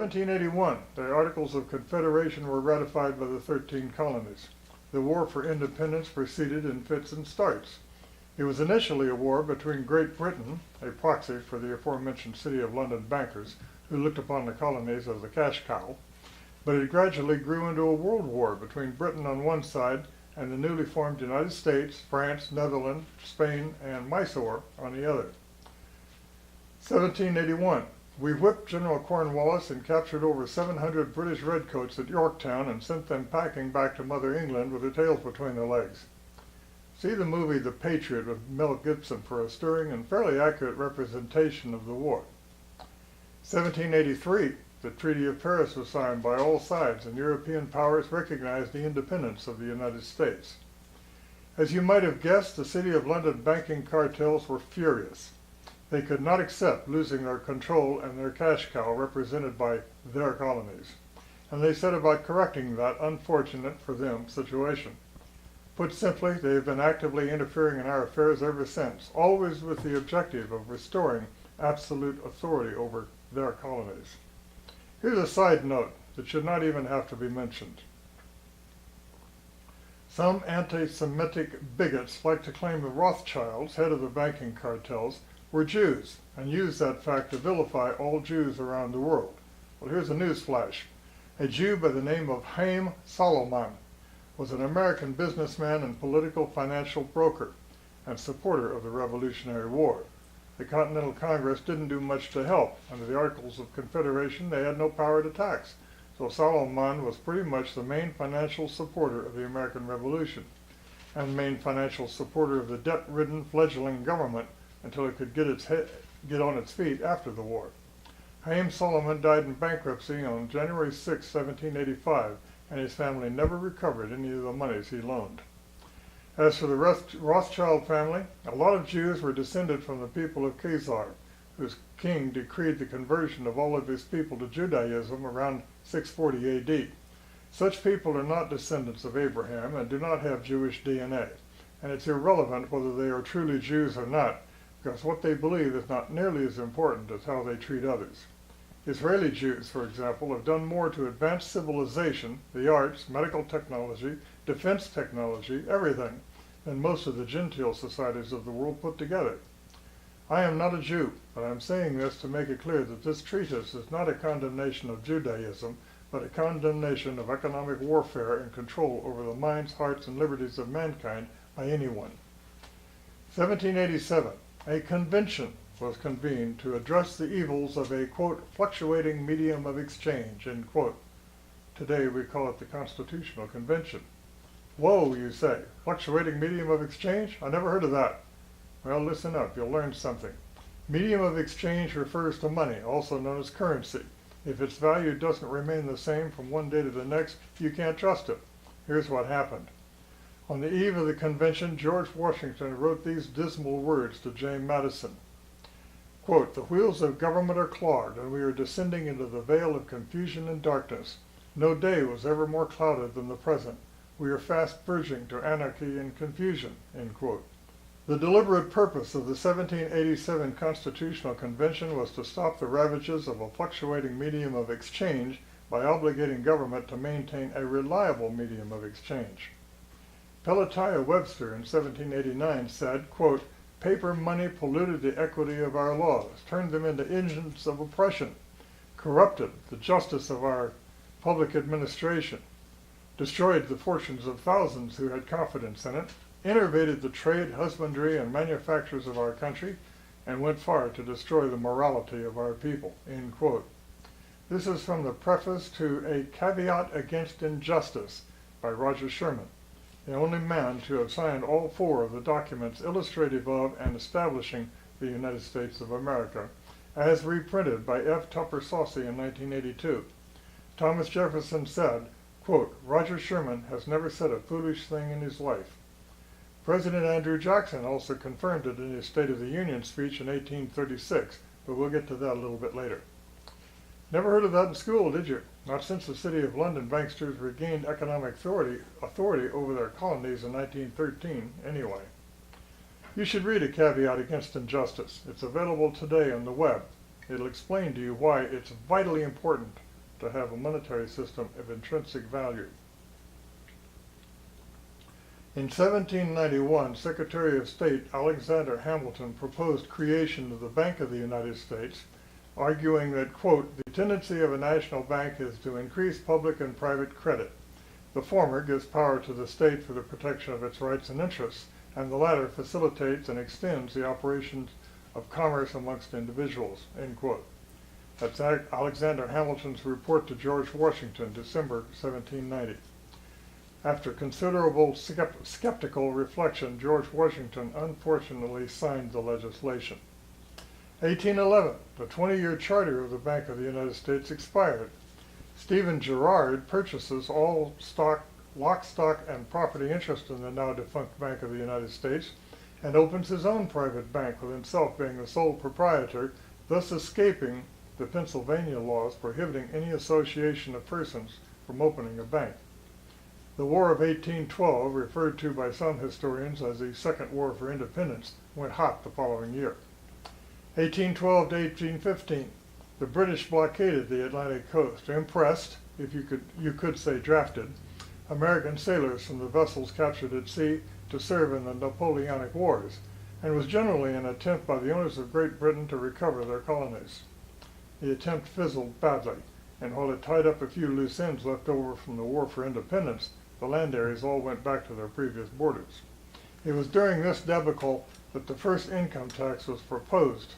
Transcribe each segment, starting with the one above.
1781, the Articles of Confederation were ratified by the 13 colonies. The War for Independence proceeded in fits and starts. It was initially a war between Great Britain, a proxy for the aforementioned City of London bankers who looked upon the colonies as a cash cow, but it gradually grew into a world war between Britain on one side and the newly formed United States, France, Netherlands, Spain, and Mysore on the other. 1781. We whipped General Cornwallis and captured over 700 British redcoats at Yorktown and sent them packing back to Mother England with their tails between their legs. See the movie The Patriot with Mel Gibson for a stirring and fairly accurate representation of the war. 1783. The Treaty of Paris was signed by all sides, and European powers recognized the independence of the United States. As you might have guessed, the City of London banking cartels were furious. They could not accept losing their control and their cash cow represented by their colonies, and they set about correcting that unfortunate for them situation. Put simply, they have been actively interfering in our affairs ever since, always with the objective of restoring absolute authority over their colonies. Here's a side note that should not even have to be mentioned. Some anti-Semitic bigots like to claim the Rothschilds, head of the banking cartels, were Jews, and use that fact to vilify all Jews around the world. Well, here's a news flash. A Jew by the name of Haim Salomon was an American businessman and political financial broker and supporter of the Revolutionary War. The Continental Congress didn't do much to help. Under the Articles of Confederation, they had no power to tax. So Salomon was pretty much the main financial supporter of the American Revolution and main financial supporter of the debt-ridden fledgling government until it could get on its feet after the war. Haim Salomon died in bankruptcy on January 6, 1785, and his family never recovered any of the monies he loaned. As for the Rothschild family, a lot of Jews were descended from the people of Khazar, whose king decreed the conversion of all of his people to Judaism around 640 AD. Such people are not descendants of Abraham and do not have Jewish DNA, and it's irrelevant whether they are truly Jews or not, because what they believe is not nearly as important as how they treat others. Israeli Jews, for example, have done more to advance civilization, the arts, medical technology, defense technology, everything, than most of the Gentile societies of the world put together. I am not a Jew, but I'm saying this to make it clear that this treatise is not a condemnation of Judaism, but a condemnation of economic warfare and control over the minds, hearts, and liberties of mankind by anyone. 1787. A convention was convened to address the evils of a, quote, fluctuating medium of exchange, end quote. Today we call it the Constitutional Convention. Whoa, you say, fluctuating medium of exchange? I never heard of that. Well, listen up, you'll learn something. Medium of exchange refers to money, also known as currency. If its value doesn't remain the same from one day to the next, you can't trust it. Here's what happened. On the eve of the convention, George Washington wrote these dismal words to James Madison. Quote, the wheels of government are clogged, and we are descending into the vale of confusion and darkness. No day was ever more clouded than the present. We are fast verging to anarchy and confusion, end quote. The deliberate purpose of the 1787 Constitutional Convention was to stop the ravages of a fluctuating medium of exchange by obligating government to maintain a reliable medium of exchange. Pelatiah Webster in 1789 said, quote, paper money polluted the equity of our laws, turned them into engines of oppression, corrupted the justice of our public administration, destroyed the fortunes of thousands who had confidence in it, enervated the trade, husbandry, and manufactures of our country, and went far to destroy the morality of our people, end quote. This is from the preface to A Caveat Against Injustice by Roger Sherman, the only man to have signed all four of the documents illustrative of and establishing the United States of America, as reprinted by F. Tupper Saucy in 1982. Thomas Jefferson said, quote, Roger Sherman has never said a foolish thing in his life. President Andrew Jackson also confirmed it in his State of the Union speech in 1836, but we'll get to that a little bit later. Never heard of that in school, did you? Not since the City of London banksters regained economic authority over their colonies in 1913, anyway. You should read A Caveat Against Injustice. It's available today on the web. It'll explain to you why it's vitally important to have a monetary system of intrinsic value. In 1791, Secretary of State Alexander Hamilton proposed creation of the Bank of the United States, arguing that, quote, the tendency of a national bank is to increase public and private credit. The former gives power to the state for the protection of its rights and interests, and the latter facilitates and extends the operations of commerce amongst individuals, end quote. That's Alexander Hamilton's report to George Washington, December 1790. After considerable skeptical reflection, George Washington unfortunately signed the legislation. 1811, the 20-year charter of the Bank of the United States expired. Stephen Girard purchases all lock, stock, and property interest in the now defunct Bank of the United States and opens his own private bank, with himself being the sole proprietor, thus escaping the Pennsylvania laws prohibiting any association of persons from opening a bank. The War of 1812, referred to by some historians as the Second War for Independence, went hot the following year. 1812 to 1815, the British blockaded the Atlantic coast, impressed, if you could say drafted, American sailors from the vessels captured at sea to serve in the Napoleonic Wars, and was generally an attempt by the owners of Great Britain to recover their colonies. The attempt fizzled badly, and while it tied up a few loose ends left over from the War for Independence, the land areas all went back to their previous borders. It was during this debacle that the first income tax was proposed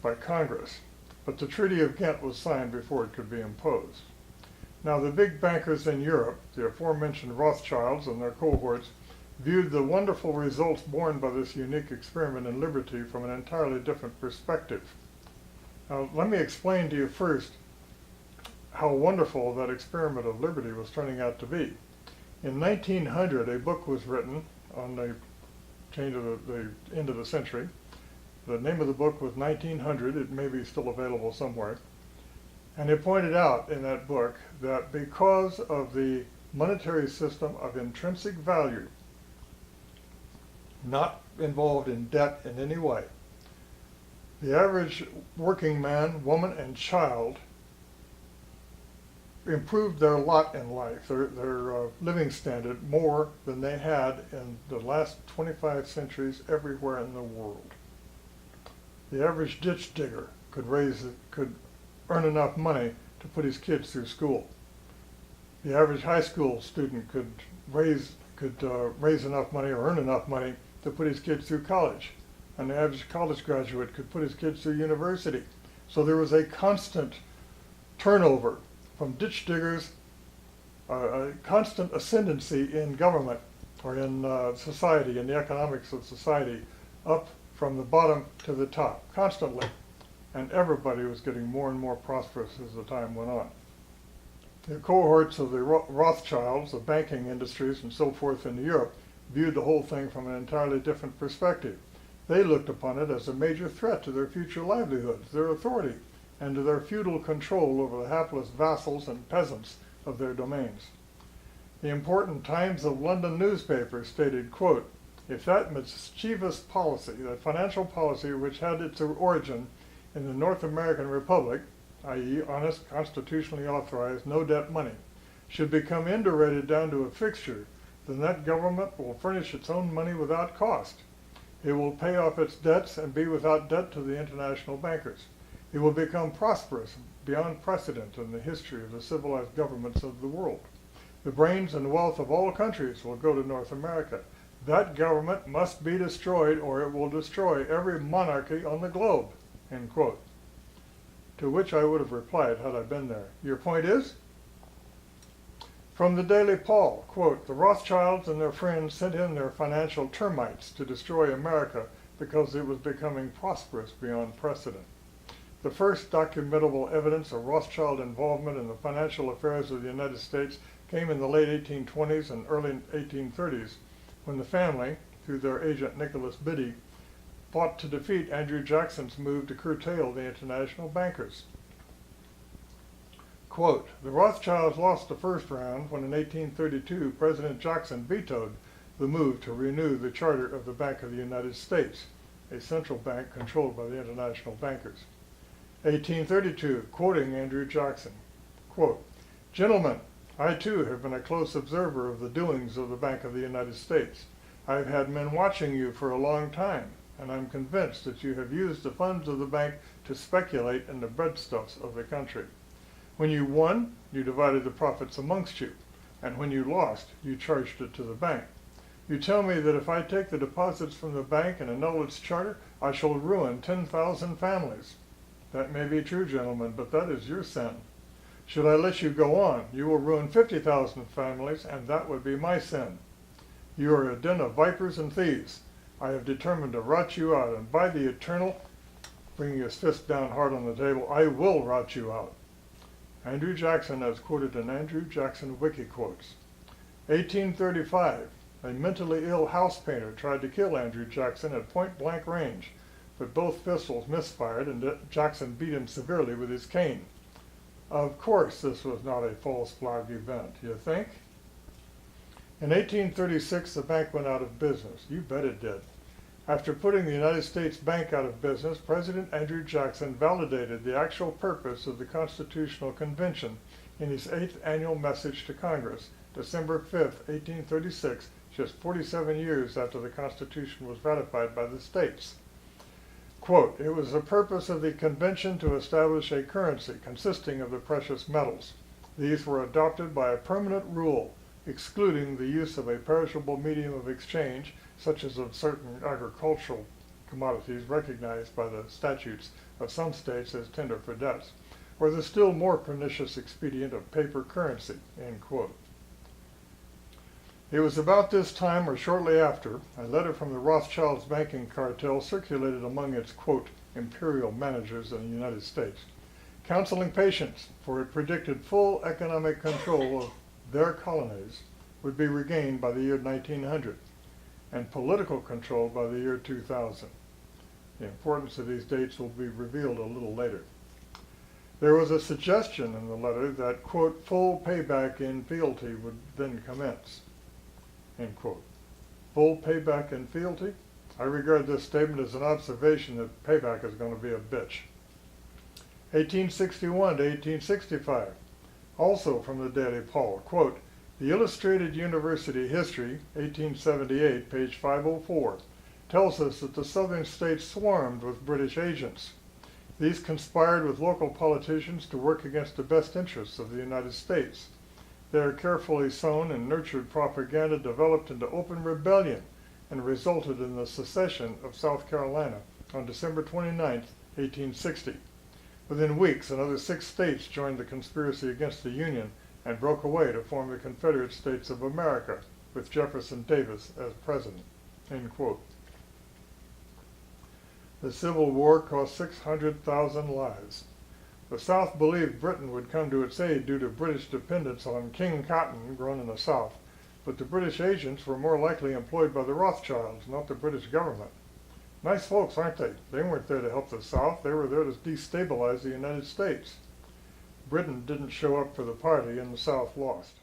by Congress, but the Treaty of Ghent was signed before it could be imposed. Now, the big bankers in Europe, the aforementioned Rothschilds and their cohorts, viewed the wonderful results born by this unique experiment in liberty from an entirely different perspective. Now, let me explain to you first how wonderful that experiment of liberty was turning out to be. In 1900, a book was written on the change of the end of the century. The name of the book was 1900. It may be still available somewhere. And it pointed out in that book that because of the monetary system of intrinsic value, not involved in debt in any way, the average working man, woman, and child improved their lot in life, their living standard, more than they had in the last 25 centuries everywhere in the world. The average ditch digger could earn enough money to put his kids through school. The average high school student could raise enough money or earn enough money to put his kids through college. And the average college graduate could put his kids through university. So there was a constant turnover from ditch diggers, a constant ascendancy in government or in society, in the economics of society, up from the bottom to the top, constantly. And everybody was getting more and more prosperous as the time went on. The cohorts of the Rothschilds, the banking industries, and so forth in Europe viewed the whole thing from an entirely different perspective. They looked upon it as a major threat to their future livelihoods, their authority, and to their feudal control over the hapless vassals and peasants of their domains. The important Times of London newspaper stated, quote, if that mischievous policy, that financial policy which had its origin in the North American Republic, i.e. honest, constitutionally authorized, no-debt money, should become indurated down to a fixture, then that government will furnish its own money without cost. It will pay off its debts and be without debt to the international bankers. It will become prosperous beyond precedent in the history of the civilized governments of the world. The brains and wealth of all countries will go to North America. That government must be destroyed or it will destroy every monarchy on the globe, end quote. To which I would have replied had I been there. Your point is? From the Daily Paul, quote, the Rothschilds and their friends sent in their financial termites to destroy America because it was becoming prosperous beyond precedent. The first documentable evidence of Rothschild involvement in the financial affairs of the United States came in the late 1820s and early 1830s, when the family, through their agent Nicholas Biddy, fought to defeat Andrew Jackson's move to curtail the international bankers. Quote, the Rothschilds lost the first round when in 1832 President Jackson vetoed the move to renew the charter of the Bank of the United States, a central bank controlled by the international bankers. 1832, quoting Andrew Jackson, Quote, "Gentlemen, I too have been a close observer of the doings of the Bank of the United States. I have had men watching you for a long time, and I'm convinced that you have used the funds of the bank to speculate in the breadstuffs of the country. When you won, you divided the profits amongst you, and when you lost, you charged it to the bank. You tell me that if I take the deposits from the bank and annul its charter, I shall ruin 10,000 families. That may be true, gentlemen, but that is your sin. Should I let you go on, you will ruin 50,000 families, and that would be my sin. You are a den of vipers and thieves. I have determined to rot you out, and by the eternal," bringing his fist down hard on the table, "I will rot you out." Andrew Jackson, as quoted in Andrew Jackson Wiki Quotes. 1835, a mentally ill house painter tried to kill Andrew Jackson at point-blank range, but both pistols misfired and Jackson beat him severely with his cane. Of course this was not a false flag event, you think? In 1836, the bank went out of business. You bet it did. After putting the United States Bank out of business, President Andrew Jackson validated the actual purpose of the Constitutional Convention in his 8th annual message to Congress, December 5, 1836, just 47 years after the Constitution was ratified by the states. Quote, "It was the purpose of the convention to establish a currency consisting of the precious metals. These were adopted by a permanent rule, excluding the use of a perishable medium of exchange, such as of certain agricultural commodities recognized by the statutes of some states as tender for debts, or the still more pernicious expedient of paper currency." End quote. It was about this time or shortly after, a letter from the Rothschilds banking cartel circulated among its, quote, "imperial managers in the United States, counseling patience, for it predicted full economic control of their colonies would be regained by the year 1900, and political control by the year 2000. The importance of these dates will be revealed a little later. There was a suggestion in the letter that, quote, "full payback in fealty would then commence." End quote. Full payback in fealty? I regard this statement as an observation that payback is going to be a bitch. 1861 to 1865, also from the Daily Paul, quote, "The Illustrated University History, 1878, page 504, tells us that the southern states swarmed with British agents. These conspired with local politicians to work against the best interests of the United States. Their carefully sown and nurtured propaganda developed into open rebellion and resulted in the secession of South Carolina on December 29, 1860. Within weeks, another 6 states joined the conspiracy against the Union and broke away to form the Confederate States of America, with Jefferson Davis as president." End quote. The Civil War cost 600,000 lives. The South believed Britain would come to its aid due to British dependence on King Cotton grown in the South, but the British agents were more likely employed by the Rothschilds, not the British government. Nice folks, aren't they? They weren't there to help the South. They were there to destabilize the United States. Britain didn't show up for the party, and the South lost.